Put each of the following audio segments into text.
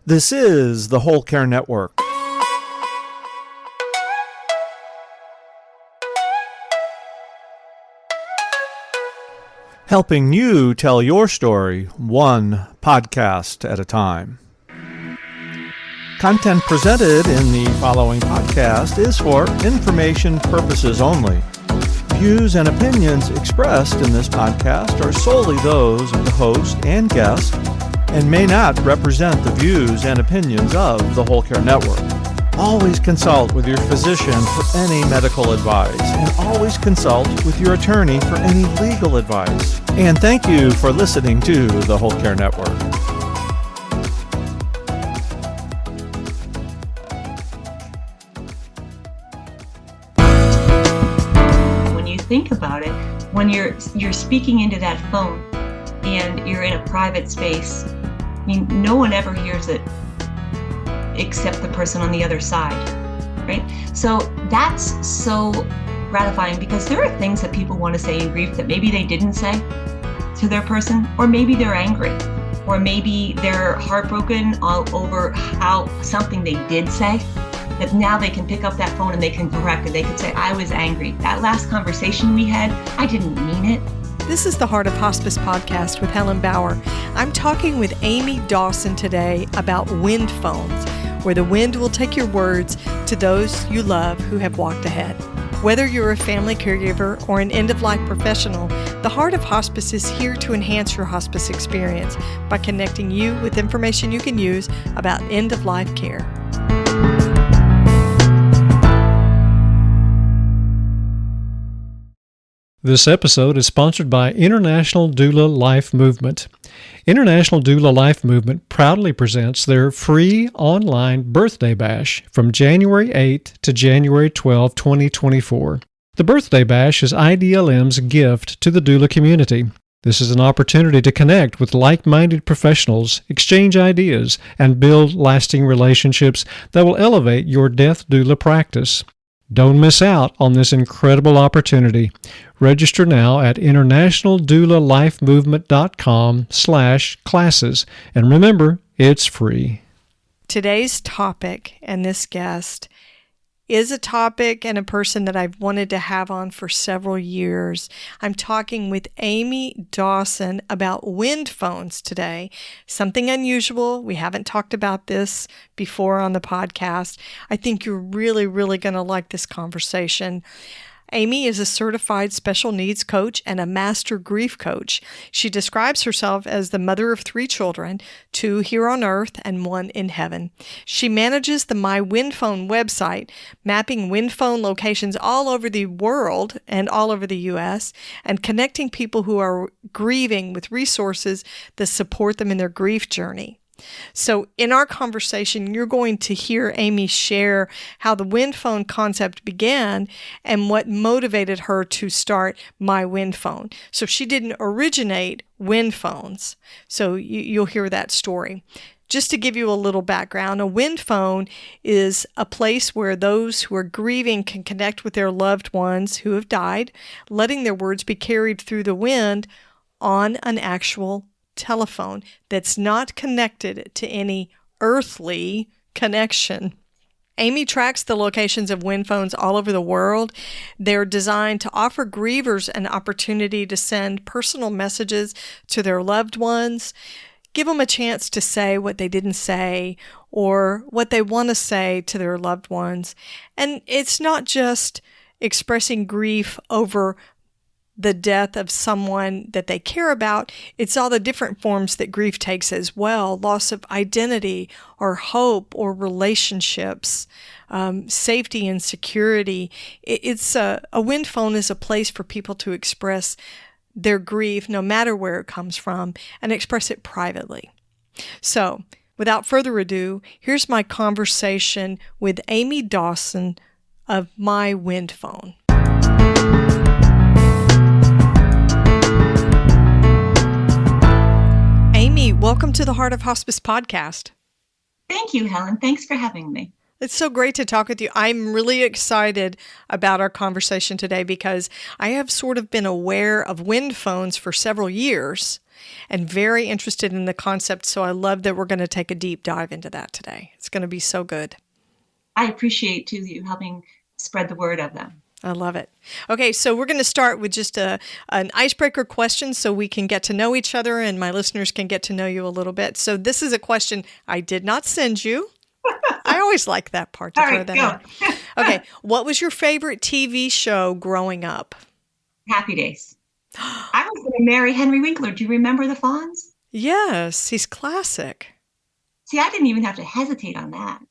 This is the Whole Care Network. Helping you tell your story one podcast at a time. Content presented in the following podcast is for information purposes only. Views and opinions expressed in this podcast are solely those of the host and guest and may not represent the views and opinions of the Whole Care Network. Always consult with your physician for any medical advice, and always consult with your attorney for any legal advice. And thank you for listening to the Whole Care Network. When you think about it, when you're speaking into that phone and you're in a private space, I mean, no one ever hears it except the person on the other side, right? So that's so gratifying, because there are things that people want to say in grief that maybe they didn't say to their person, or maybe they're angry, or maybe they're heartbroken all over how something they did say, that now they can pick up that phone and they can correct it. They could say, I was angry. That last conversation we had, I didn't mean it. This is the Heart of Hospice podcast with Helen Bauer. I'm talking with Amy Dawson today about wind phones, where the wind will take your words to those you love who have walked ahead. Whether you're a family caregiver or an end-of-life professional, the Heart of Hospice is here to enhance your hospice experience by connecting you with information you can use about end-of-life care. This episode is sponsored by International Doula Life Movement. International Doula Life Movement proudly presents their free online birthday bash from January 8 to January 12, 2024. The birthday bash is IDLM's gift to the doula community. This is an opportunity to connect with like-minded professionals, exchange ideas, and build lasting relationships that will elevate your death doula practice. Don't miss out on this incredible opportunity. Register now at internationaldoulalifemovement.com/classes. And remember, it's free. Today's topic and this guest is a topic and a person that I've wanted to have on for several years. I'm talking with Amy Dawson about wind phones today. Something unusual. We haven't talked about this before on the podcast. I think you're really, really going to like this conversation. Amy is a certified special needs coach and a master grief coach. She describes herself as the mother of 3 children, 2 here on earth and 1 in heaven. She manages the My Wind Phone website, mapping wind phone locations all over the world and all over the U.S., and connecting people who are grieving with resources that support them in their grief journey. So in our conversation, you're going to hear Amy share how the wind phone concept began and what motivated her to start My Wind Phone. So she didn't originate wind phones. So you'll hear that story. Just to give you a little background, a wind phone is a place where those who are grieving can connect with their loved ones who have died, letting their words be carried through the wind on an actual telephone that's not connected to any earthly connection. Amy tracks the locations of wind phones all over the world. They're designed to offer grievers an opportunity to send personal messages to their loved ones, give them a chance to say what they didn't say or what they want to say to their loved ones. And it's not just expressing grief over the death of someone that they care about. It's all the different forms that grief takes as well. Loss of identity or hope or relationships, safety and security. It's a wind phone is a place for people to express their grief, no matter where it comes from, and express it privately. So, without further ado, here's my conversation with Amy Dawson of My Wind Phone. Amy, welcome to the Heart of Hospice podcast. Thank you, Helen. Thanks for having me. It's so great to talk with you. I'm really excited about our conversation today because I have sort of been aware of wind phones for several years and very interested in the concept. So I love that we're going to take a deep dive into that today. It's going to be so good. I appreciate too you helping spread the word of them. I love it. Okay, so we're going to start with just an icebreaker question so we can get to know each other and my listeners can get to know you a little bit. So this is a question I did not send you. I always like that part to All throw right, that go. in. Okay, what was your favorite TV show growing up? Happy Days. I was going to marry Henry Winkler. Do you remember the Fonz? Yes, he's classic. See, I didn't even have to hesitate on that.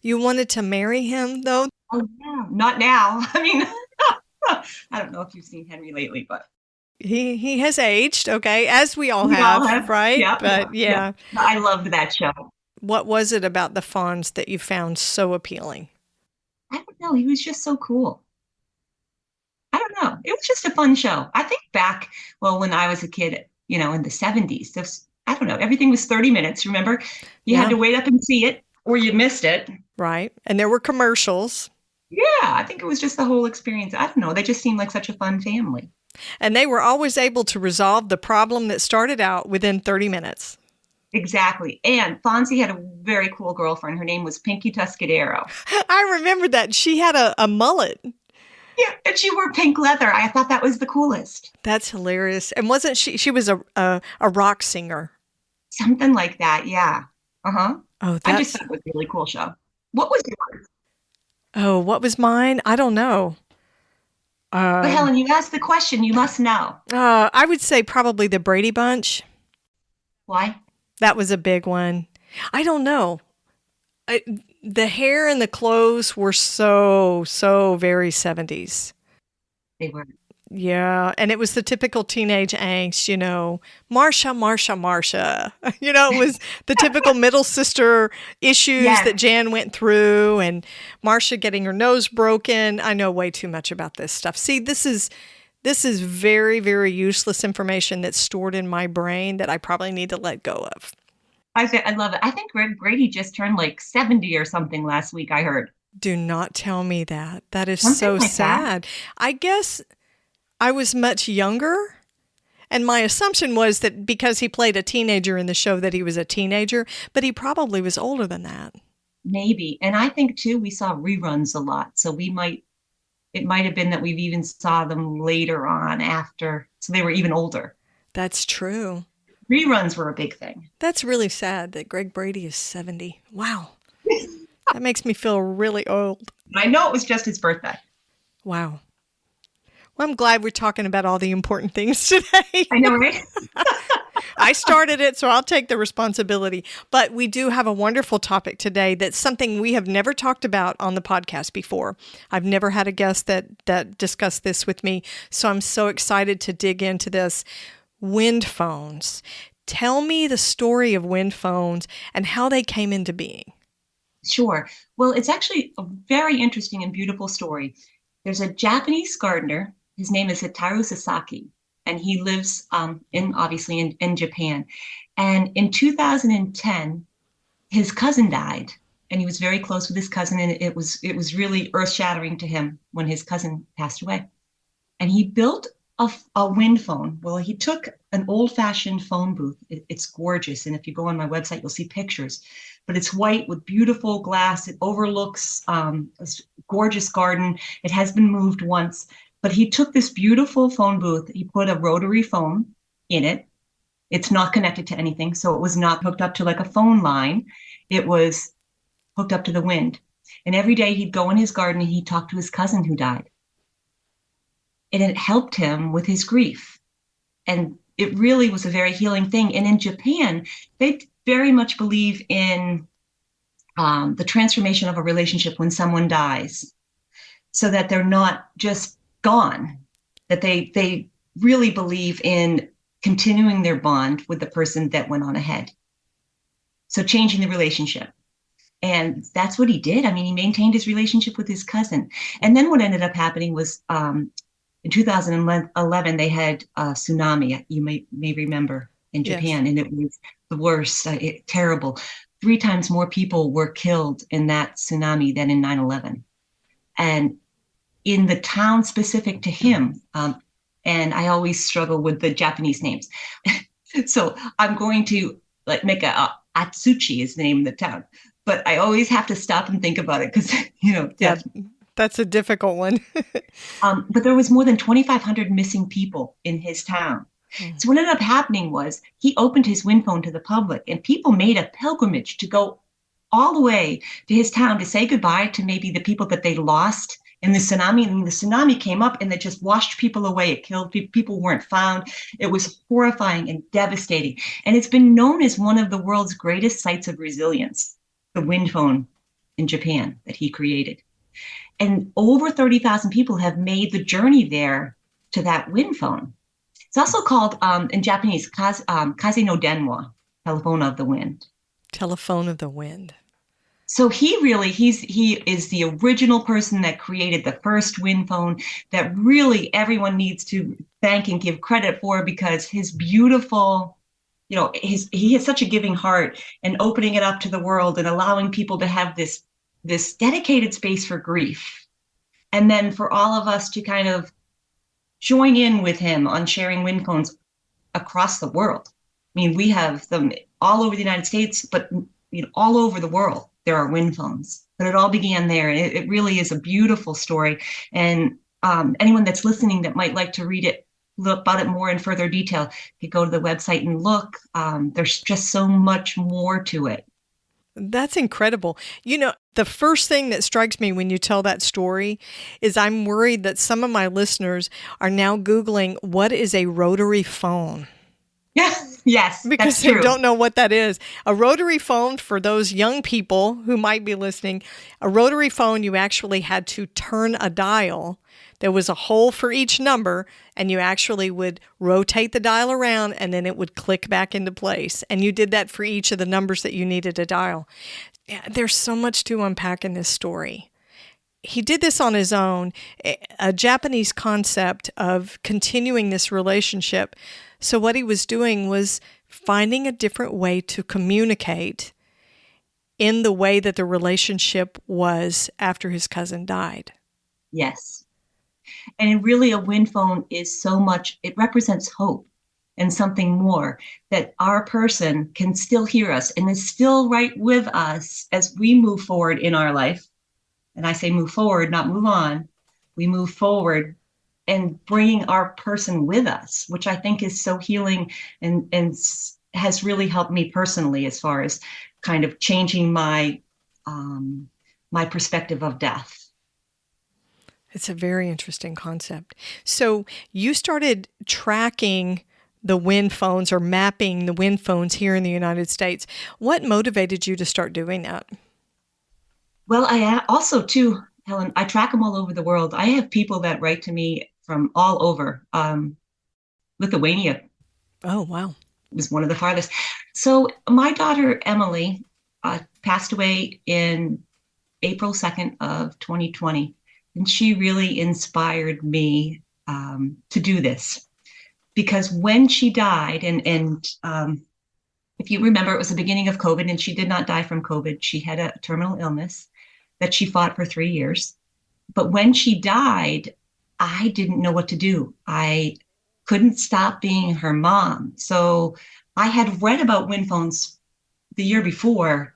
You wanted to marry him, though? Oh, yeah. Not now. I mean, I don't know if you've seen Henry lately, but He has aged, okay, as we all we have, all have. right? Yeah, But yeah, I loved that show. what was it about the Fonz that you found so appealing? I don't know. He was just so cool. I don't know. It was just a fun show. I think back, well, when I was a kid, in the 70s, I don't know, everything was 30 minutes. Remember? You had to wait up and see it or you missed it. Right. And there were commercials. Yeah, I think it was just the whole experience. I don't know. They just seemed like such a fun family. And they were always able to resolve the problem that started out within 30 minutes. Exactly. And Fonzie had a very cool girlfriend. Her name was Pinky Tuscadero. I remember that. She had a mullet. Yeah, and she wore pink leather. I thought that was the coolest. That's hilarious. And wasn't she was a rock singer. Something like that, yeah. Uh-huh. Oh, I just thought it was a really cool show. What was yours? Oh, what was mine? I don't know. But Helen, you asked the question. You must know. I would say probably the Brady Bunch. Why? That was a big one. I don't know. The hair and the clothes were so very 70s. They were. Yeah, and it was the typical teenage angst, Marsha. It was the typical middle sister issues that Jan went through, and Marsha getting her nose broken. I know way too much about this stuff. See, this is very, very useless information that's stored in my brain that I probably need to let go of. I love it. I think Greg Brady just turned like 70 or something last week, I heard. Do not tell me that. That is Something so like sad. that. I guess I was much younger, and my assumption was that because he played a teenager in the show that he was a teenager, but he probably was older than that. Maybe. And I think too, we saw reruns a lot. So it might have been that we've even saw them later on after. So they were even older. That's true. Reruns were a big thing. That's really sad that Greg Brady is 70. Wow. That makes me feel really old. I know it was just his birthday. Wow. Well, I'm glad we're talking about all the important things today. I know, right? I started it, so I'll take the responsibility. But we do have a wonderful topic today that's something we have never talked about on the podcast before. I've never had a guest that discussed this with me, so I'm so excited to dig into this. Wind phones. Tell me the story of wind phones and how they came into being. Sure. Well, it's actually a very interesting and beautiful story. There's a Japanese gardener. His name is Hitaru Sasaki, and he lives obviously in Japan. And in 2010, his cousin died, and he was very close with his cousin, and it was really earth-shattering to him when his cousin passed away. And he built a wind phone. Well, he took an old-fashioned phone booth. It's gorgeous, and if you go on my website, you'll see pictures. But it's white with beautiful glass. It overlooks a gorgeous garden. It has been moved once. But he took this beautiful phone booth. He put a rotary phone in it. It's not connected to anything, so it was not hooked up to like a phone line. It was hooked up to the wind. And every day he'd go in his garden and he'd talk to his cousin who died. And it helped him with his grief. And it really was a very healing thing. And in Japan, they very much believe in the transformation of a relationship when someone dies, so that they're not just gone, that they really believe in continuing their bond with the person that went on ahead. So changing the relationship. And that's what he did. I mean, he maintained his relationship with his cousin. And then what ended up happening was in 2011, they had a tsunami, you may remember, in Japan. Yes. And it was the worst, terrible. 3 times more people were killed in that tsunami than in 9/11. And in the town specific to him, and I always struggle with the Japanese names. So I'm going to like make Atsuchi is the name of the town, but I always have to stop and think about it because, Yeah, that's a difficult one. but there was more than 2,500 missing people in his town. So what ended up happening was he opened his wind phone to the public, and people made a pilgrimage to go all the way to his town to say goodbye to maybe the people that they lost in the tsunami. And the tsunami came up and it just washed people away. It killed people. People weren't found. It was horrifying and devastating. And it's been known as one of the world's greatest sites of resilience, the wind phone in Japan that he created. And over 30,000 people have made the journey there to that wind phone. It's also called, in Japanese, kaze no denwa, telephone of the wind. Telephone of the wind. So he is the original person that created the first wind phone that really everyone needs to thank and give credit for, because his beautiful, he has such a giving heart, and opening it up to the world and allowing people to have this dedicated space for grief. And then for all of us to kind of join in with him on sharing wind phones across the world. I mean, we have them all over the United States, but all over the world, there are wind phones. But it all began there. It really is a beautiful story. And anyone that's listening that might like to read it, look about it more in further detail, you go to the website and look. There's just so much more to it. That's incredible. The first thing that strikes me when you tell that story is I'm worried that some of my listeners are now Googling, what is a rotary phone? Yes, because they don't know what that is. A rotary phone, for those young people who might be listening, a rotary phone, you actually had to turn a dial. There was a hole for each number, and you actually would rotate the dial around, and then it would click back into place. And you did that for each of the numbers that you needed to dial. Yeah, there's so much to unpack in this story. He did this on his own, a Japanese concept of continuing this relationship. So what he was doing was finding a different way to communicate in the way that the relationship was after his cousin died. Yes. And really, a wind phone is so much, it represents hope and something more, that our person can still hear us and is still right with us as we move forward in our life. And I say move forward, not move on. We move forward and bringing our person with us, which I think is so healing and has really helped me personally as far as kind of changing my my perspective of death. It's a very interesting concept. So you started tracking the wind phones or mapping the wind phones here in the United States. What motivated you to start doing that? Well, I also too, Helen, I track them all over the world. I have people that write to me from all over. Lithuania. Oh, wow. Was one of the farthest. So my daughter, Emily, passed away in April 2nd of 2020. And she really inspired me to do this. Because when she died, and if you remember, it was the beginning of COVID, and she did not die from COVID. She had a terminal illness that she fought for 3 years. But when she died, I didn't know what to do. I couldn't stop being her mom. So I had read about wind phones the year before.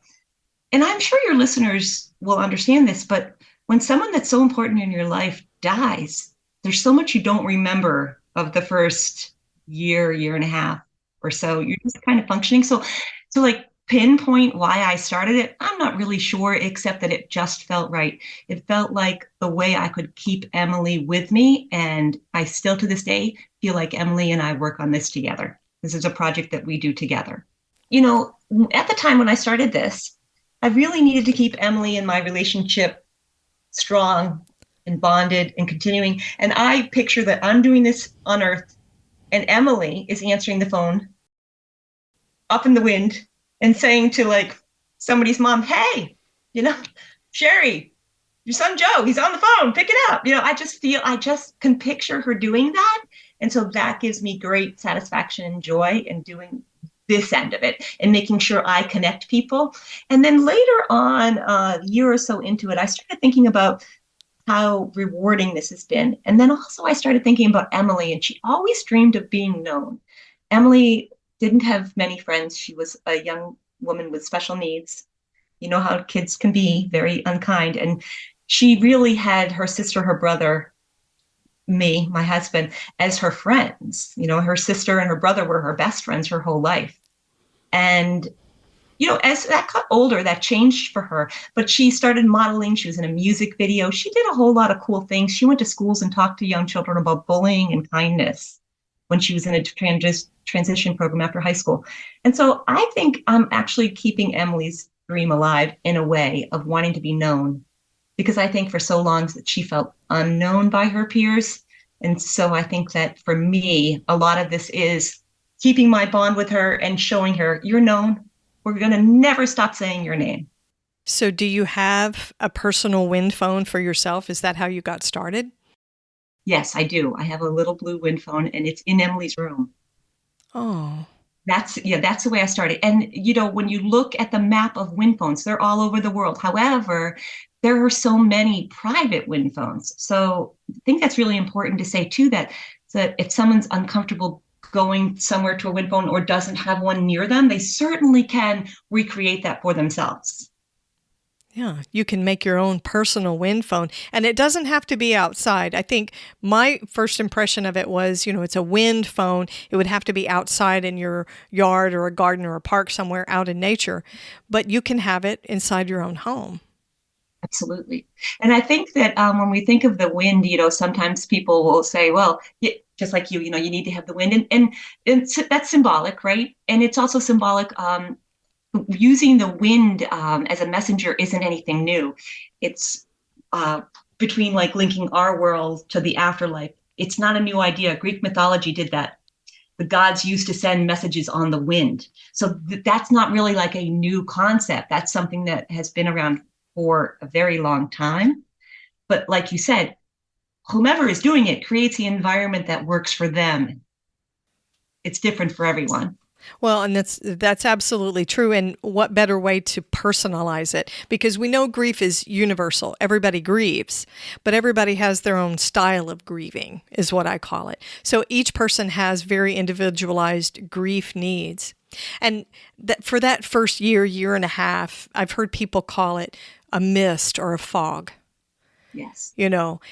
And I'm sure your listeners will understand this, but when someone that's so important in your life dies, there's so much you don't remember of the first year and a half or so. You're just kind of functioning. So like pinpoint why I started it, I'm not really sure, except that it just felt right. It felt like the way I could keep Emily with me. And I still to this day feel like Emily and I work on this together. This is a project that we do together. At the time when I started this, I really needed to keep Emily and my relationship strong and bonded and continuing. And I picture that I'm doing this on Earth and Emily is answering the phone up in the wind and saying to like somebody's mom, hey, Sherry, your son Joe, he's on the phone, pick it up. I just can picture her doing that. And so that gives me great satisfaction and joy in doing this end of it and making sure I connect people. And then later on, a year or so into it, I started thinking about how rewarding this has been. And then also I started thinking about Emily, and she always dreamed of being known. Emily didn't have many friends. She was a young woman with special needs. You know how kids can be, very unkind. And she really had her sister, her brother, me, my husband, as her friends. You know, her sister and her brother were her best friends her whole life. And as that got older, that changed for her. But she started modeling. She was in a music video. She did a whole lot of cool things. She went to schools and talked to young children about bullying and kindness when she was in a transition program after high school. And so I think I'm actually keeping Emily's dream alive in a way of wanting to be known, because I think for so long that she felt unknown by her peers. And so I think that for me, a lot of this is keeping my bond with her and showing her, you're known. We're going to never stop saying your name. So do you have a personal wind phone for yourself? Is that how you got started? Yes, I do. I have a little blue wind phone, and it's in Emily's room. Oh. That's the way I started. And, when you look at the map of wind phones, they're all over the world. However, there are so many private wind phones. So I think that's really important to say, too, that if someone's uncomfortable going somewhere to a wind phone or doesn't have one near them, they certainly can recreate that for themselves. Yeah, you can make your own personal wind phone, and it doesn't have to be outside. I think my first impression of it was, it's a wind phone. It would have to be outside in your yard or a garden or a park somewhere out in nature, but you can have it inside your own home. Absolutely. And I think that when we think of the wind, sometimes people will say, well, just like you need to have the wind. And that's symbolic, right? And it's also symbolic. Using the wind as a messenger isn't anything new. It's between like linking our world to the afterlife. It's not a new idea. Greek mythology did that. The gods used to send messages on the wind. So that's not really like a new concept. That's something that has been around for a very long time. But like you said, whomever is doing it creates the environment that works for them. It's different for everyone. Well, and that's absolutely true. And what better way to personalize it? Because we know grief is universal. Everybody grieves, but everybody has their own style of grieving, is what I call it. So each person has very individualized grief needs. And for that first year and a half, I've heard people call it a mist or a fog. Yes.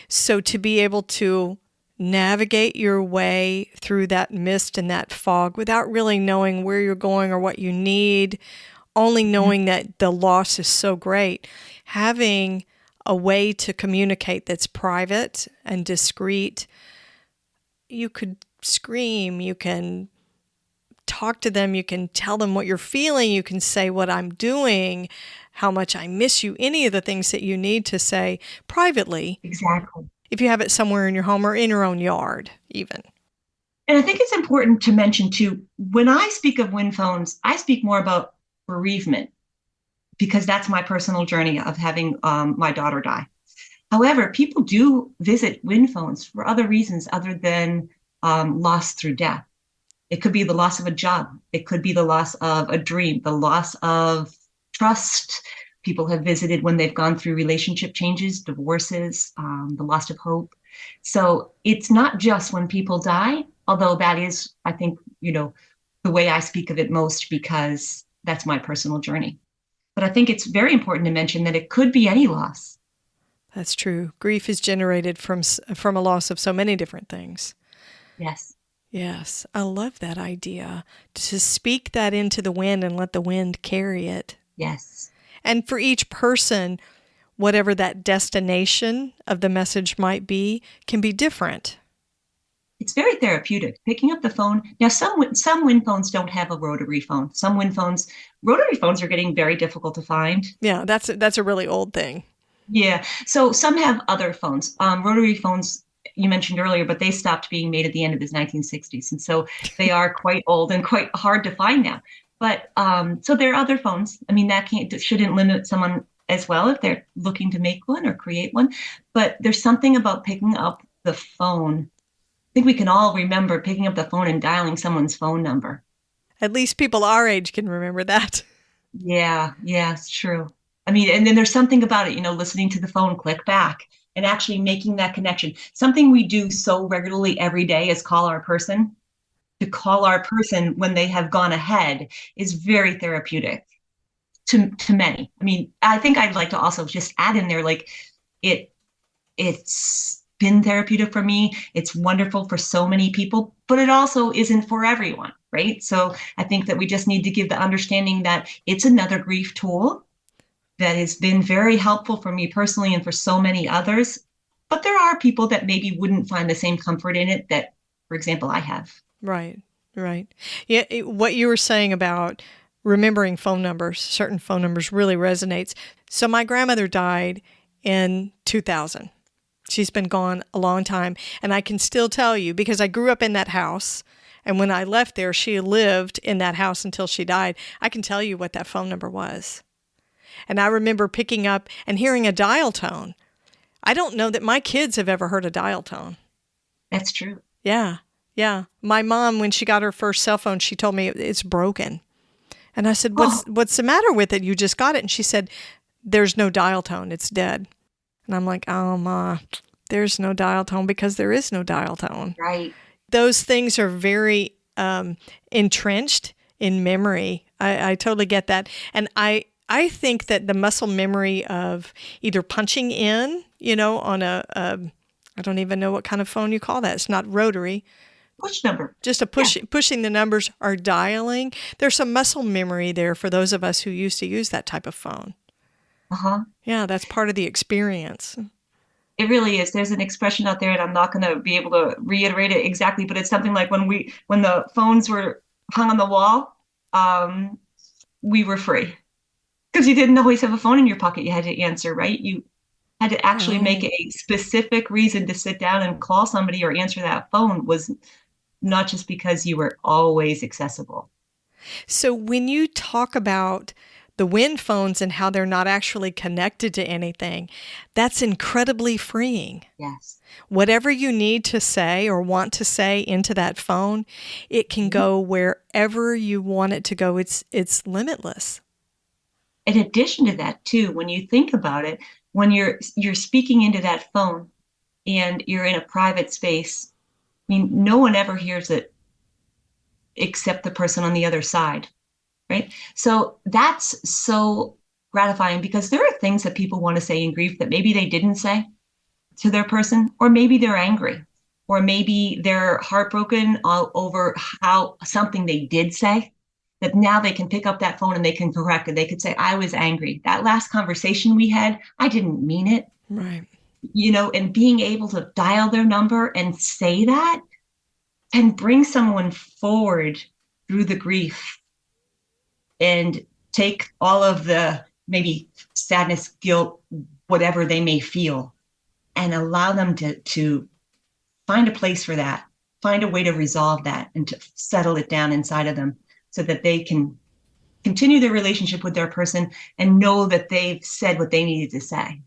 So to be able to navigate your way through that mist and that fog without really knowing where you're going or what you need, only knowing that the loss is so great, having a way to communicate that's private and discreet. You could scream, you can talk to them, you can tell them what you're feeling, you can say what I'm doing, how much I miss you, any of the things that you need to say privately. Exactly. If you have it somewhere in your home or in your own yard, even. And I think it's important to mention, too, when I speak of wind phones, I speak more about bereavement, because that's my personal journey of having my daughter die. However, people do visit wind phones for other reasons other than loss through death. It could be the loss of a job. It could be the loss of a dream, the loss of trust. People have visited when they've gone through relationship changes, divorces, the loss of hope. So it's not just when people die, although that is, I think, the way I speak of it most, because that's my personal journey. But I think it's very important to mention that it could be any loss. That's true. Grief is generated from a loss of so many different things. Yes. Yes, I love that idea, to speak that into the wind and let the wind carry it. Yes. And for each person, whatever that destination of the message might be, can be different. It's very therapeutic. Picking up the phone. Now, some wind phones don't have a rotary phone. Some rotary phones are getting very difficult to find. Yeah, that's a really old thing. Yeah. So some have other phones. Rotary phones, you mentioned earlier, but they stopped being made at the end of the 1960s. And so they are quite old and quite hard to find now. But so there are other phones. I mean, that shouldn't limit someone as well if they're looking to make one or create one. But there's something about picking up the phone. I think we can all remember picking up the phone and dialing someone's phone number. At least people our age can remember that. Yeah, it's true. I mean, and then there's something about it, listening to the phone click back and actually making that connection. Something we do so regularly every day is call our person. To call our person when they have gone ahead is very therapeutic to many. I mean, I think I'd like to also just add in there, like it's been therapeutic for me. It's wonderful for so many people, but it also isn't for everyone, right? So I think that we just need to give the understanding that it's another grief tool that has been very helpful for me personally and for so many others. But there are people that maybe wouldn't find the same comfort in it that, for example, I have. Right. Yeah, what you were saying about remembering phone numbers, certain phone numbers really resonates. So my grandmother died in 2000. She's been gone a long time. And I can still tell you, because I grew up in that house, and when I left there, she lived in that house until she died. I can tell you what that phone number was. And I remember picking up and hearing a dial tone. I don't know that my kids have ever heard a dial tone. That's true. Yeah. My mom, when she got her first cell phone, she told me it's broken. And I said, what's the matter with it? You just got it. And she said, there's no dial tone. It's dead. And I'm like, oh, Ma, there's no dial tone because there is no dial tone. Right. Those things are very entrenched in memory. I totally get that. And I think that the muscle memory of either punching in, on I don't even know what kind of phone you call that. It's not rotary. Push number. Just pushing the numbers or dialing. There's some muscle memory there for those of us who used to use that type of phone. Uh-huh. Yeah, that's part of the experience. It really is. There's an expression out there, and I'm not going to be able to reiterate it exactly, but it's something like when the phones were hung on the wall, we were free. Because you didn't always have a phone in your pocket you had to answer, right? You had to actually make a specific reason to sit down and call somebody or answer that phone, was not just because you were always accessible. So when you talk about the wind phones and how they're not actually connected to anything, that's incredibly freeing. Yes. Whatever you need to say or want to say into that phone, it can go wherever you want it to go. It's limitless. In addition to that, too, when you think about it, when you're speaking into that phone and you're in a private space, I mean, no one ever hears it except the person on the other side, right? So that's so gratifying, because there are things that people want to say in grief that maybe they didn't say to their person, or maybe they're angry, or maybe they're heartbroken over how something they did say, that now they can pick up that phone and they can correct it. They could say, I was angry. That last conversation we had, I didn't mean it. Right. And being able to dial their number and say that can bring someone forward through the grief and take all of the maybe sadness, guilt, whatever they may feel, and allow them to find a place for that, find a way to resolve that and to settle it down inside of them so that they can continue their relationship with their person and know that they've said what they needed to say.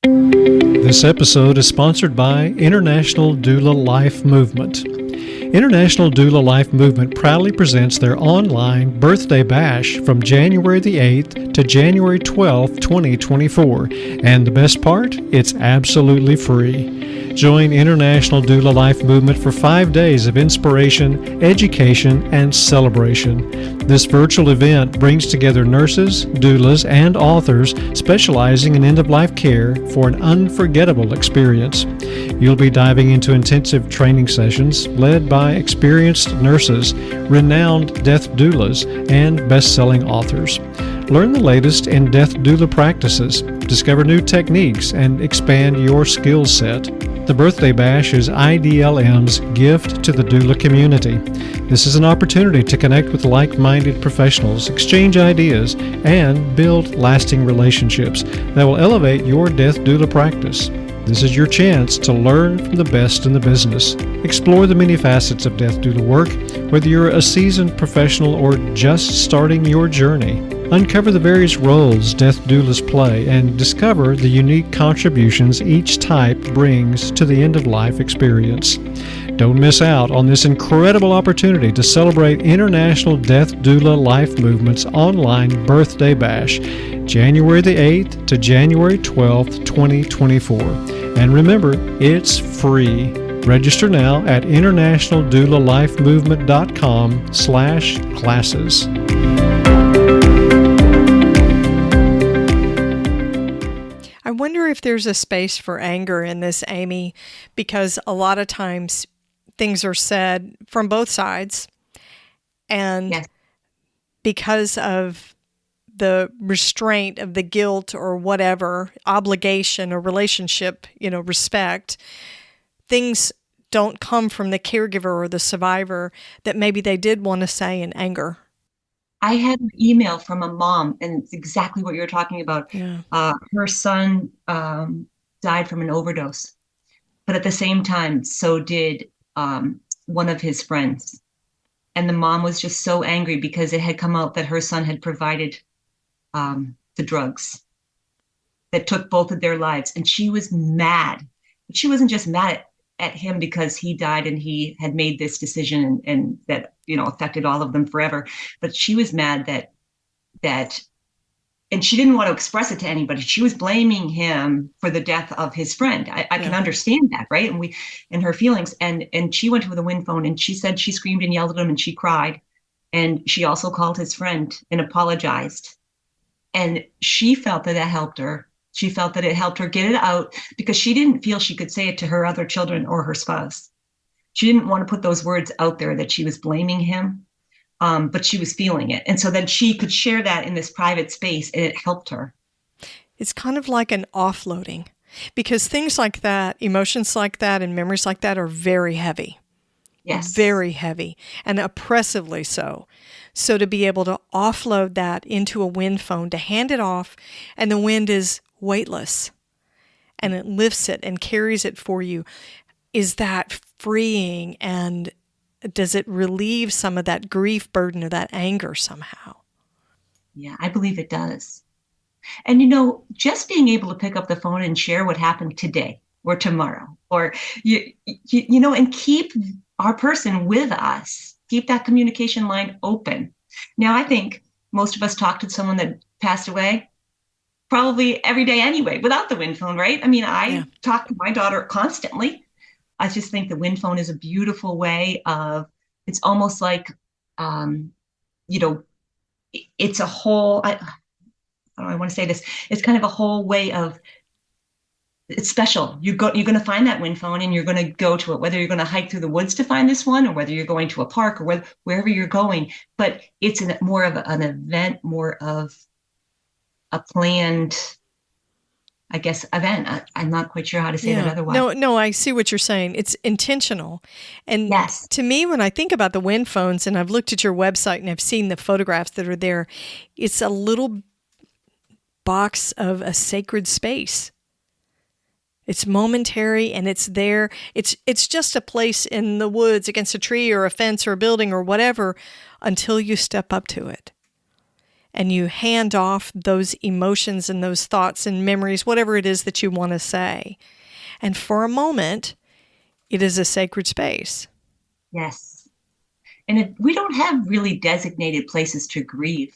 This episode is sponsored by International Doula Life Movement. International Doula Life Movement proudly presents their online birthday bash from January the 8th to January 12th, 2024. And the best part? It's absolutely free. Join International Doula Life Movement for 5 days of inspiration, education, and celebration. This virtual event brings together nurses, doulas, and authors specializing in end-of-life care for an unforgettable experience. You'll be diving into intensive training sessions led by experienced nurses, renowned death doulas, and best-selling authors. Learn the latest in death doula practices, discover new techniques, and expand your skill set. The Birthday Bash is IDLM's gift to the doula community. This is an opportunity to connect with like-minded professionals, exchange ideas, and build lasting relationships that will elevate your death doula practice. This is your chance to learn from the best in the business. Explore the many facets of death doula work, whether you're a seasoned professional or just starting your journey. Uncover the various roles death doulas play and discover the unique contributions each type brings to the end-of-life experience. Don't miss out on this incredible opportunity to celebrate International Death Doula Life Movement's online birthday bash, January the 8th to January 12th, 2024. And remember, it's free. Register now at internationaldoulalifemovement.com/classes. I wonder if there's a space for anger in this, Amy, because a lot of times things are said from both sides. And Yes. because of the restraint of the guilt or whatever, obligation or relationship, respect, things don't come from the caregiver or the survivor that maybe they did want to say in anger. I had an email from a mom, and it's exactly what you're talking about. Yeah. Her son died from an overdose, but at the same time, so did one of his friends. And the mom was just so angry because it had come out that her son had provided the drugs that took both of their lives. And she was mad. But she wasn't just mad at him because he died and he had made this decision and that, affected all of them forever. But she was mad that, and she didn't want to express it to anybody. She was blaming him for the death of his friend. I can understand that, right? And her feelings. And she went to the wind phone and she said she screamed and yelled at him and she cried. And she also called his friend and apologized. And she felt that helped her. She felt that it helped her get it out because she didn't feel she could say it to her other children or her spouse. She didn't want to put those words out there that she was blaming him, but she was feeling it. And so then she could share that in this private space and it helped her. It's kind of like an offloading because things like that, emotions like that, and memories like that are very heavy. Yes. Very heavy and oppressively so. So to be able to offload that into a wind phone, to hand it off, and the wind is weightless and it lifts it and carries it for you, is that freeing? And does it relieve some of that grief burden or that anger somehow? Yeah, I believe it does. And, just being able to pick up the phone and share what happened today or tomorrow, or, and keep our person with us, keep that communication line open. Now, I think most of us talk to someone that passed away probably every day anyway, without the wind phone, right? I mean, I talk to my daughter constantly. I just think the wind phone is a beautiful way of, it's almost like, it's a whole, I want to say this, it's kind of a whole way of, it's special. You're going to find that wind phone and you're going to go to it, whether you're going to hike through the woods to find this one or whether you're going to a park or wherever you're going. But it's more of an event, more of a planned, I guess, event. I'm not quite sure how to say that otherwise. No, I see what you're saying. It's intentional. And yes. To me, when I think about the wind phones, and I've looked at your website and I've seen the photographs that are there, it's a little box of a sacred space. It's momentary and it's there. It's just a place in the woods against a tree or a fence or a building or whatever until you step up to it. And you hand off those emotions and those thoughts and memories, whatever it is that you want to say. And for a moment, it is a sacred space. Yes. And we don't have really designated places to grieve.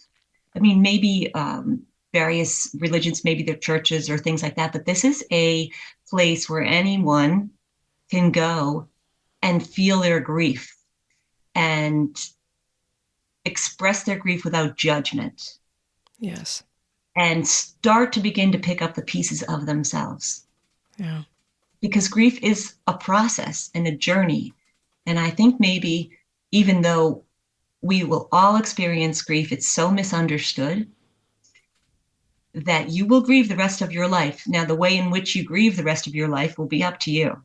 I mean, maybe various religions, maybe their churches or things like that, but this is a place where anyone can go and feel their grief and express their grief without judgment. Yes. And start to begin to pick up the pieces of themselves. Yeah. Because grief is a process and a journey. And I think maybe even though we will all experience grief, it's so misunderstood that you will grieve the rest of your life. Now, the way in which you grieve the rest of your life will be up to you.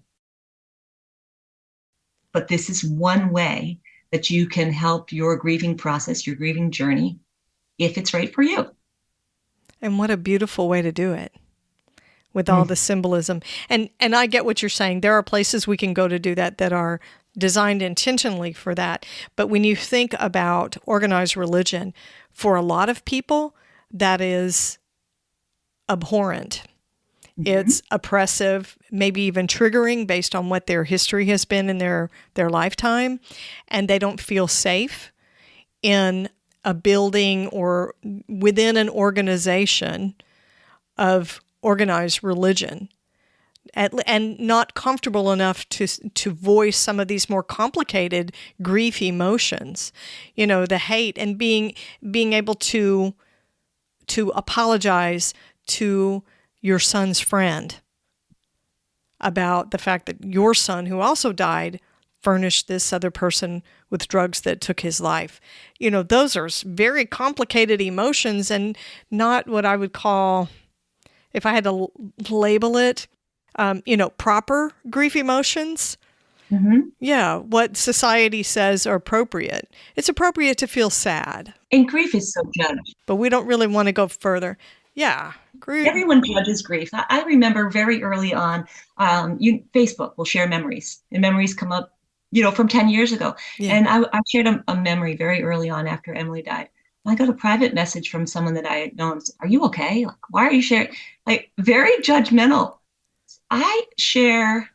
But this is one way that you can help your grieving process, your grieving journey, if it's right for you. And what a beautiful way to do it with all the symbolism. And I get what you're saying. There are places we can go to do that are designed intentionally for that. But when you think about organized religion, for a lot of people, that is abhorrent. It's oppressive, maybe even triggering based on what their history has been in their lifetime, and they don't feel safe in a building or within an organization of organized religion, and not comfortable enough to voice some of these more complicated grief emotions, the hate, and being able to apologize to your son's friend about the fact that your son, who also died, furnished this other person with drugs that took his life. Those are very complicated emotions, and not what I would call, if I had to label it, proper grief emotions. Yeah, what society says are appropriate. It's appropriate to feel sad. And grief is so judged. But we don't really want to go further. Yeah, grief. Everyone judges grief. I remember very early on, Facebook will share memories, and memories come up, from 10 years ago. Yeah. And I shared a memory very early on after Emily died. I got a private message from someone that I had known. Are you okay? Like, why are you sharing? Like, very judgmental. I share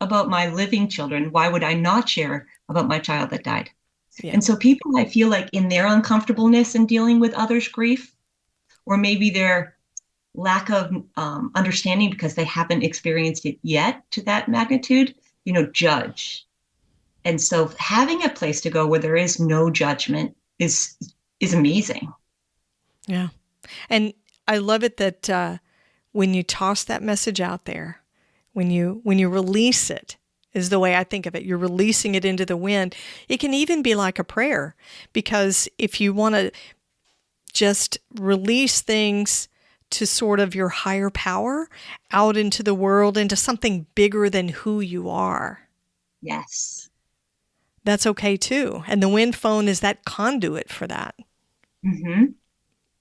about my living children. Why would I not share about my child that died? Yeah. And so people, I feel like, in their uncomfortableness in dealing with others' grief, or maybe their lack of understanding because they haven't experienced it yet to that magnitude, judge. And so having a place to go where there is no judgment is amazing. Yeah. And I love it that when you toss that message out there, when you release it, is the way I think of it. You're releasing it into the wind. It can even be like a prayer, because if you want to just release things to sort of your higher power out into the world, into something bigger than who you are. Yes. That's okay too. And the wind phone is that conduit for that. Mm-hmm.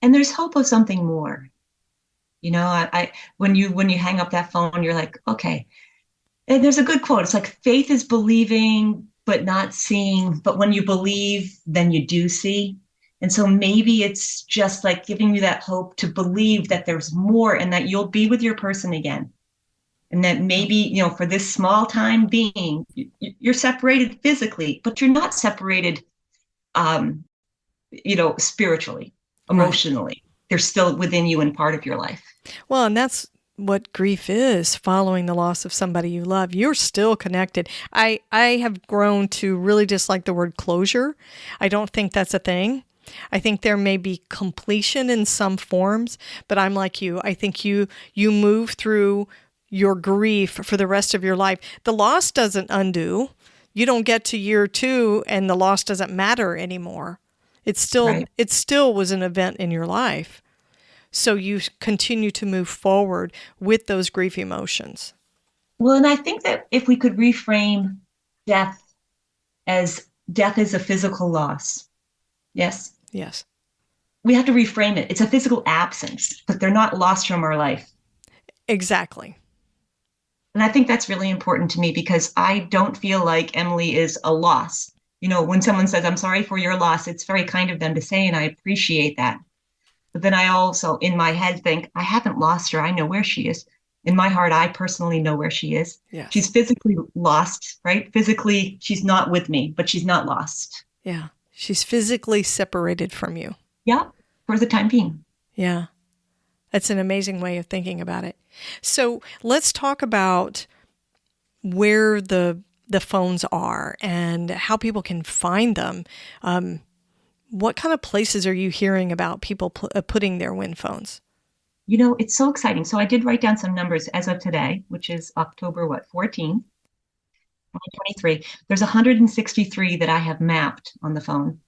And there's hope of something more. I when you hang up that phone, you're like, okay. And there's a good quote. It's like, faith is believing, but not seeing. But when you believe, then you do see. And so maybe it's just like giving you that hope to believe that there's more, and that you'll be with your person again. And that maybe, for this small time being, you're separated physically, but you're not separated, spiritually, emotionally. Right. They're still within you and part of your life. Well, and that's what grief is, following the loss of somebody you love. You're still connected. I have grown to really dislike the word closure. I don't think that's a thing. I think there may be completion in some forms, but I'm like you. I think you move through your grief for the rest of your life. The loss doesn't undo. You don't get to year 2 and the loss doesn't matter anymore. It still was an event in your life. So you continue to move forward with those grief emotions. Well, and I think that if we could reframe death as a physical loss. Yes? Yes. We have to reframe it. It's a physical absence, but they're not lost from our life. Exactly. And I think that's really important to me, because I don't feel like Emily is a loss. When someone says, I'm sorry for your loss, it's very kind of them to say, and I appreciate that. But then I also, in my head, think, I haven't lost her. I know where she is. In my heart, I personally know where she is. Yes. She's physically lost, right? Physically, she's not with me, but she's not lost. Yeah. She's physically separated from you. Yeah, for the time being. Yeah. That's an amazing way of thinking about it. So let's talk about where the phones are and how people can find them. What kind of places are you hearing about people putting their wind phones? It's so exciting. So I did write down some numbers as of today, which is October 14, 2023. There's 163 that I have mapped on the phone,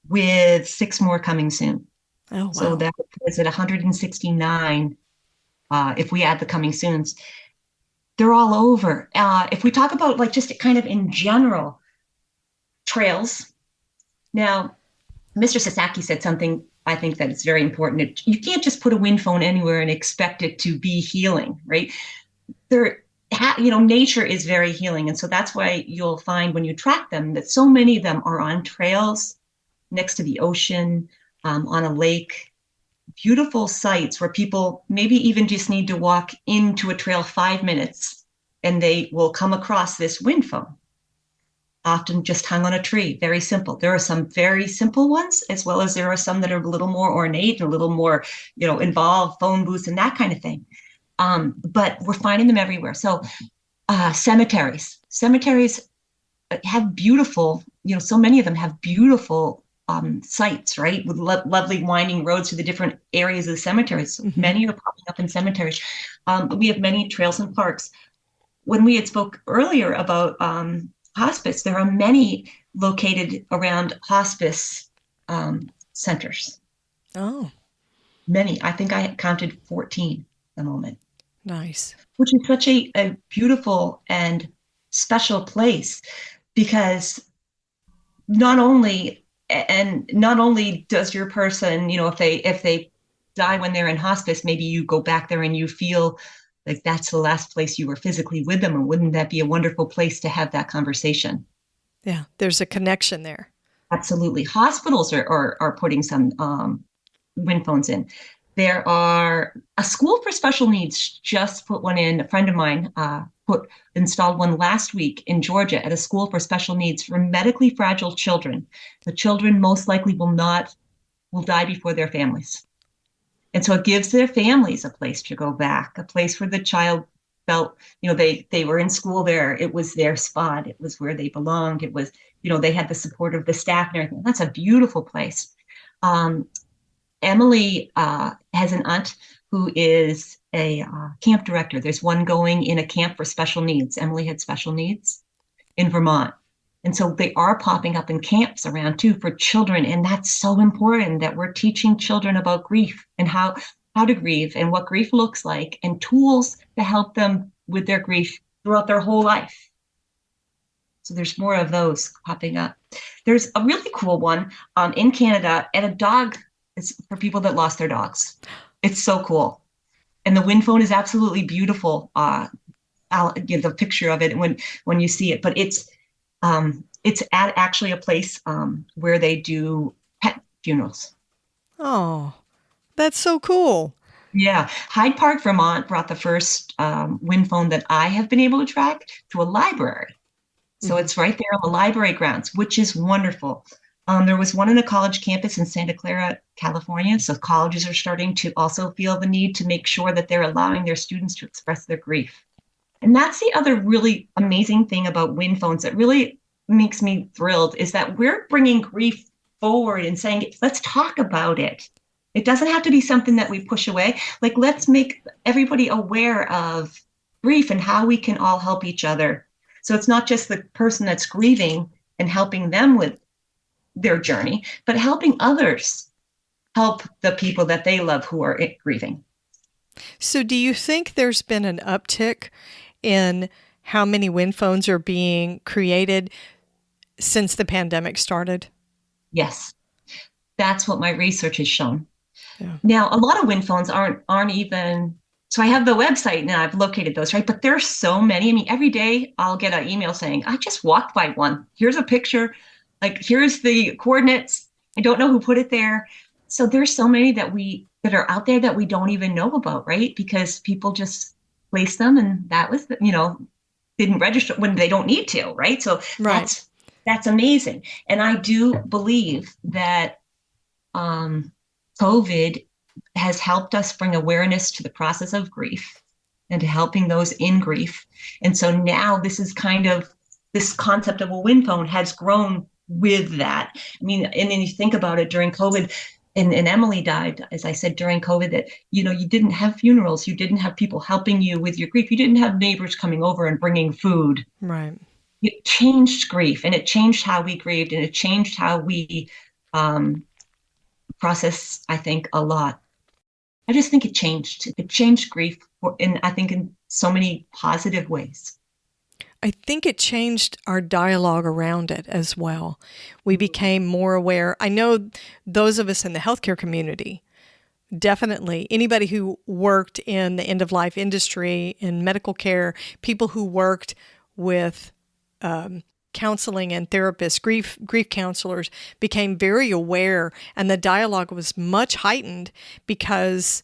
with 6 more coming soon. Oh, wow. So that is at 169 if we add the coming soons. They're all over. If we talk about just kind of in general, trails. Now, Mr. Sasaki said something I think that is very important. You can't just put a wind phone anywhere and expect it to be healing, right? Nature is very healing. And so that's why you'll find when you track them that so many of them are on trails next to the ocean, on a lake, beautiful sites where people maybe even just need to walk into a trail 5 minutes and they will come across this wind phone, often just hung on a tree. Very simple. There are some very simple ones, as well as there are some that are a little more ornate, a little more, involved, phone booths and that kind of thing. But we're finding them everywhere. So cemeteries have beautiful, so many of them have beautiful sites, right? With lovely winding roads to the different areas of the cemeteries. Mm-hmm. Many are popping up in cemeteries. We have many trails and parks. When we had spoke earlier about hospice, there are many located around hospice centers. Oh. Many. I think I counted 14 at the moment. Nice. Which is such a beautiful and special place, because not only does your person, if they die when they're in hospice, maybe you go back there and you feel like that's the last place you were physically with them. And wouldn't that be a wonderful place to have that conversation? Yeah, there's a connection there. Absolutely. Hospitals are putting some wind phones in. There are a school for special needs just put one in. A friend of mine installed one last week in Georgia at a school for special needs for medically fragile children. The children most likely will die before their families. And so it gives their families a place to go back, a place where the child felt, they were in school there. It was their spot. It was where they belonged. It was, they had the support of the staff and everything. That's a beautiful place. Emily has an aunt who is a camp director. There's one going in a camp for special needs. Emily had special needs in Vermont. And so they are popping up in camps around too for children. And that's so important that we're teaching children about grief and how to grieve and what grief looks like and tools to help them with their grief throughout their whole life. So there's more of those popping up. There's a really cool one in Canada, and a dog. It's for people that lost their dogs. It's so cool. And the wind phone is absolutely beautiful. I'll give the picture of it when you see it, but it's at actually a place where they do pet funerals. Oh, that's so cool. Yeah. Hyde Park, Vermont brought the first wind phone that I have been able to track to a library. So It's right there on the library grounds, which is wonderful. There was one in a college campus in Santa Clara, California. So colleges are starting to also feel the need to make sure that they're allowing their students to express their grief. And that's the other really amazing thing about wind phones that really makes me thrilled, is that we're bringing grief forward and saying, let's talk about it. It doesn't have to be something that we push away. Like, let's make everybody aware of grief and how we can all help each other. So it's not just the person that's grieving and helping them with their journey, but helping others help the people that they love who are grieving. So do you think there's been an uptick in how many wind phones are being created since the pandemic started? Yes, that's what my research has shown. Yeah. Now, a lot of wind phones aren't even, so I have the website and I've located those, right? But there's so many. I mean, every day I'll get an email saying, I just walked by one. Here's a picture. Like, here's the coordinates. I don't know who put it there. So there's so many that are out there that we don't even know about, right? Because people just place them, and that was, didn't register when they don't need to, right? So right. That's amazing. And I do believe that COVID has helped us bring awareness to the process of grief and to helping those in grief. And so now this concept of a wind phone has grown with that. I mean, and then you think about it during COVID, and Emily died, as I said, during COVID, that, you didn't have funerals. You didn't have people helping you with your grief. You didn't have neighbors coming over and bringing food. Right. It changed grief, and it changed how we grieved, and it changed how we process, I think, a lot. I just think it changed. It changed grief, I think in so many positive ways. I think it changed our dialogue around it as well. We became more aware. I know those of us in the healthcare community, definitely anybody who worked in the end-of-life industry, in medical care, people who worked with counseling and therapists, grief counselors became very aware, and the dialogue was much heightened because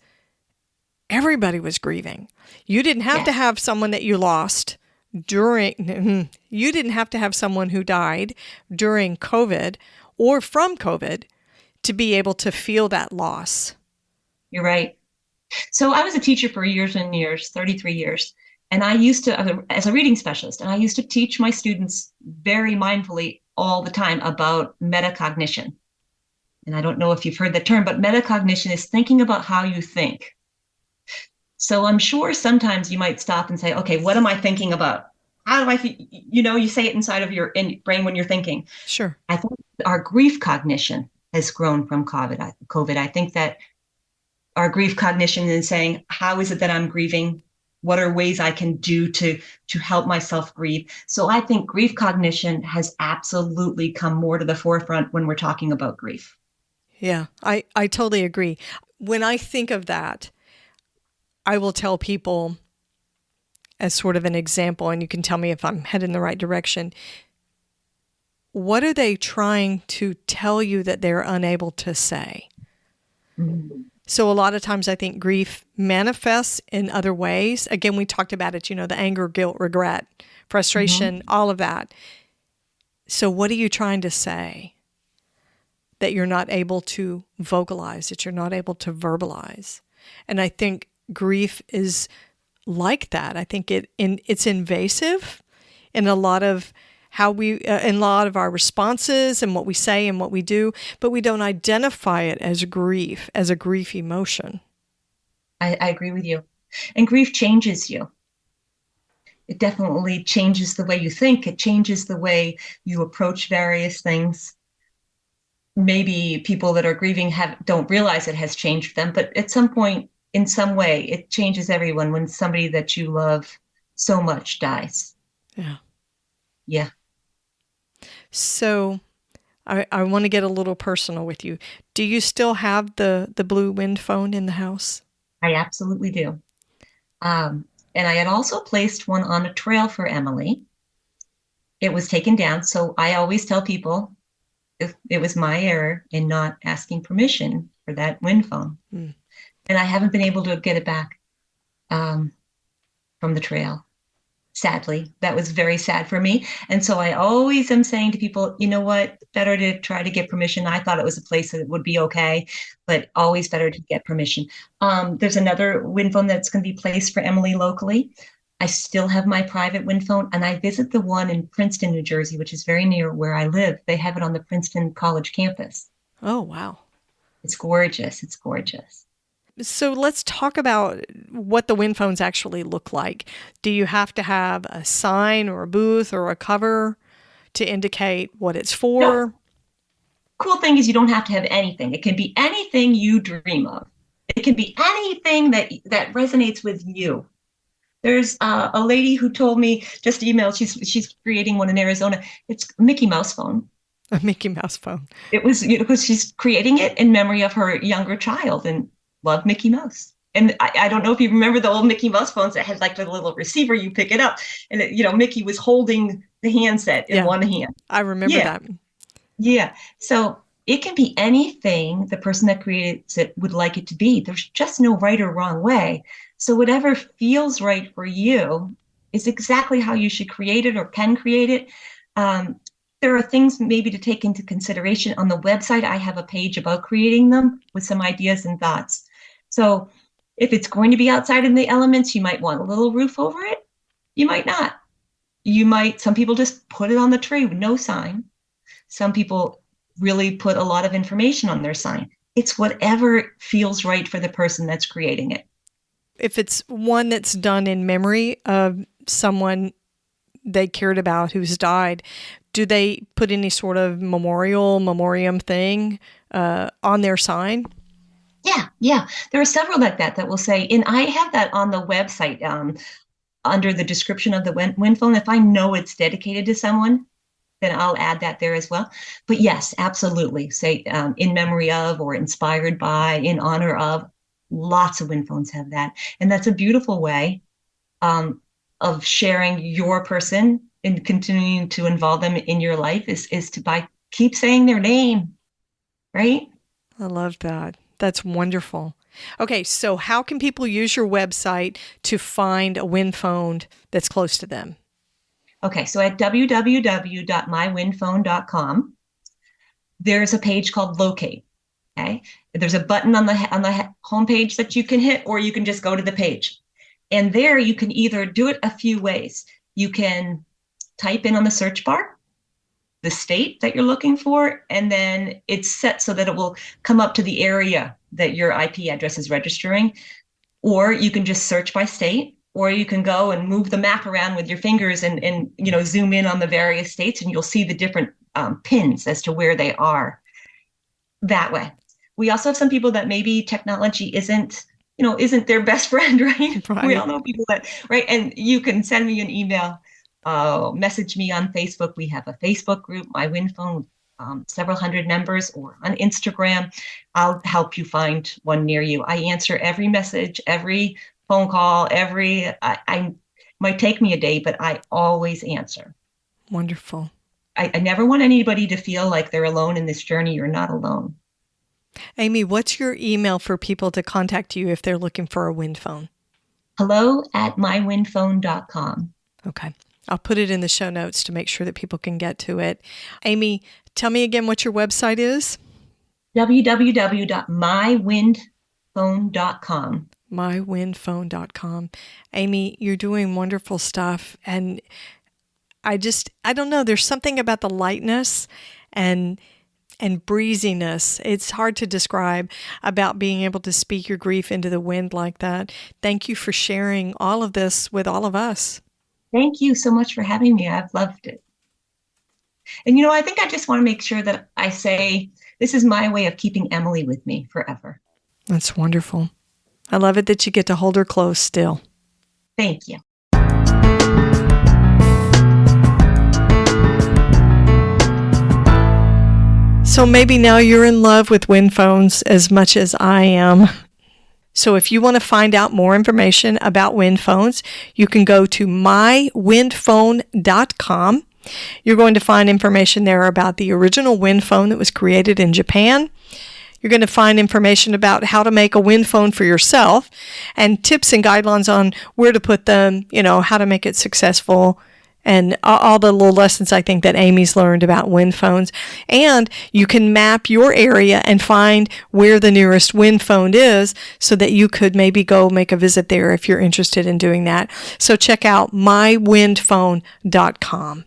everybody was grieving. You didn't have to have someone that you lost you didn't have to have someone who died during COVID or from COVID to be able to feel that loss. You're right. So I was a teacher for years and years, 33 years. And I used to, as a reading specialist, and I used to teach my students very mindfully all the time about metacognition. And I don't know if you've heard that term, but metacognition is thinking about how you think. So I'm sure sometimes you might stop and say, okay, what am I thinking about? How do I feel? You say it inside of your brain when you're thinking. Sure. I think our grief cognition has grown from COVID. I think that our grief cognition is saying, how is it that I'm grieving? What are ways I can do to help myself grieve? So I think grief cognition has absolutely come more to the forefront when we're talking about grief. Yeah, I totally agree. When I think of that, I will tell people as sort of an example, and you can tell me if I'm heading in the right direction. What are they trying to tell you that they're unable to say? Mm-hmm. So a lot of times I think grief manifests in other ways. Again, we talked about it, the anger, guilt, regret, frustration, all of that. So what are you trying to say that you're not able to vocalize, that you're not able to verbalize? And I think grief is like that. I think it's invasive in a lot of in a lot of our responses and what we say and what we do, but we don't identify it as grief, as a grief emotion. I agree with you. And grief changes you. It definitely changes the way you think. It changes the way you approach various things. Maybe people that are grieving don't realize it has changed them, but at some point, in some way, it changes everyone when somebody that you love so much dies. Yeah. Yeah. So I want to get a little personal with you. Do you still have the Blue Wind phone in the house? I absolutely do. And I had also placed one on a trail for Emily. It was taken down. So I always tell people if it was my error in not asking permission for that wind phone. Mm. And I haven't been able to get it back from the trail. Sadly, that was very sad for me. And so I always am saying to people, you know what, better to try to get permission. I thought it was a place that would be okay, but always better to get permission. There's another wind phone that's going to be placed for Emily locally. I still have my private wind phone, and I visit the one in Princeton, New Jersey, which is very near where I live. They have it on the Princeton College campus. Oh, wow. It's gorgeous. It's gorgeous. So let's talk about what the wind phones actually look like. Do you have to have a sign or a booth or a cover to indicate what it's for? No. Cool thing is you don't have to have anything. It can be anything you dream of. It can be anything that resonates with you. There's a lady who told me, just emailed, she's creating one in Arizona. It's a Mickey Mouse phone. A Mickey Mouse phone. It was, because she's creating it in memory of her younger child and loved Mickey Mouse. And I don't know if you remember the old Mickey Mouse phones that had like the little receiver, you pick it up. And, Mickey was holding the handset in one hand. I remember that. Yeah. So it can be anything the person that creates it would like it to be. There's just no right or wrong way. So whatever feels right for you is exactly how you should create it or can create it. There are things maybe to take into consideration. On the website, I have a page about creating them with some ideas and thoughts. So if it's going to be outside in the elements, you might want a little roof over it. You might not. Some people just put it on the tree with no sign. Some people really put a lot of information on their sign. It's whatever feels right for the person that's creating it. If it's one that's done in memory of someone they cared about who's died, do they put any sort of memoriam thing on their sign? Yeah. There are several like that will say, and I have that on the website under the description of the wind phone. If I know it's dedicated to someone, then I'll add that there as well. But yes, absolutely. Say in memory of or inspired by, in honor of. Lots of wind phones have that. And that's a beautiful way of sharing your person in continuing to involve them in your life is to keep saying their name, right? I love that. That's wonderful. Okay, so how can people use your website to find a wind phone that's close to them? Okay, so at www.mywindphone.com, there's a page called Locate. Okay, there's a button on the homepage that you can hit, or you can just go to the page. And there you can either do it a few ways. You can type in on the search bar the state that you're looking for, and then it's set so that it will come up to the area that your IP address is registering. Or you can just search by state, or you can go and move the map around with your fingers and zoom in on the various states, and you'll see the different pins as to where they are that way. We also have some people that maybe technology isn't their best friend, right? Right. We all know people that, right? And you can send me an email, message me on Facebook. We have a Facebook group, My Wind Phone, several hundred members, or on Instagram. I'll help you find one near you. I answer every message, every phone call, I might take me a day, but I always answer. Wonderful. I never want anybody to feel like they're alone in this journey. You're not alone. Amy, what's your email for people to contact you if they're looking for a wind phone? hello@mywindphone.com. Okay. I'll put it in the show notes to make sure that people can get to it. Amy, tell me again what your website is. www.mywindphone.com. mywindphone.com. Amy, you're doing wonderful stuff. And I don't know, there's something about the lightness and breeziness. It's hard to describe about being able to speak your grief into the wind like that. Thank you for sharing all of this with all of us. Thank you so much for having me. I've loved it. And I think I just want to make sure that I say, this is my way of keeping Emily with me forever. That's wonderful. I love it that you get to hold her close still. Thank you. So maybe now you're in love with wind phones as much as I am. So if you want to find out more information about wind phones, you can go to mywindphone.com. You're going to find information there about the original wind phone that was created in Japan. You're going to find information about how to make a wind phone for yourself and tips and guidelines on where to put them, how to make it successful, and all the little lessons I think that Amy's learned about wind phones. And you can map your area and find where the nearest wind phone is so that you could maybe go make a visit there if you're interested in doing that. So check out mywindphone.com.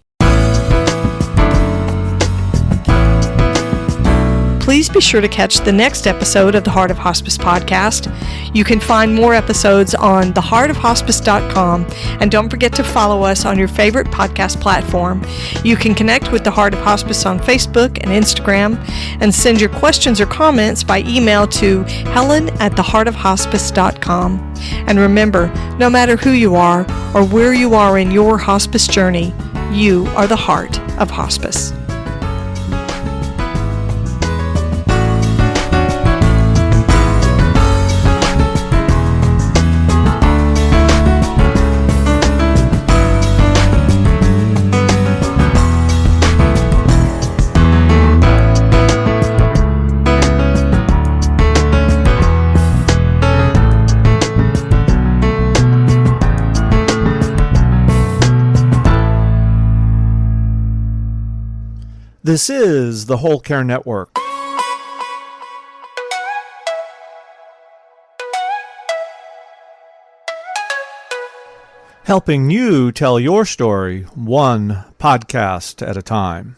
Please be sure to catch the next episode of the Heart of Hospice podcast. You can find more episodes on theheartofhospice.com, and don't forget to follow us on your favorite podcast platform. You can connect with the Heart of Hospice on Facebook and Instagram, and send your questions or comments by email to helen@theheartofhospice.com. And remember, no matter who you are or where you are in your hospice journey, you are the heart of hospice. This is the Whole Care Network. Helping you tell your story one podcast at a time.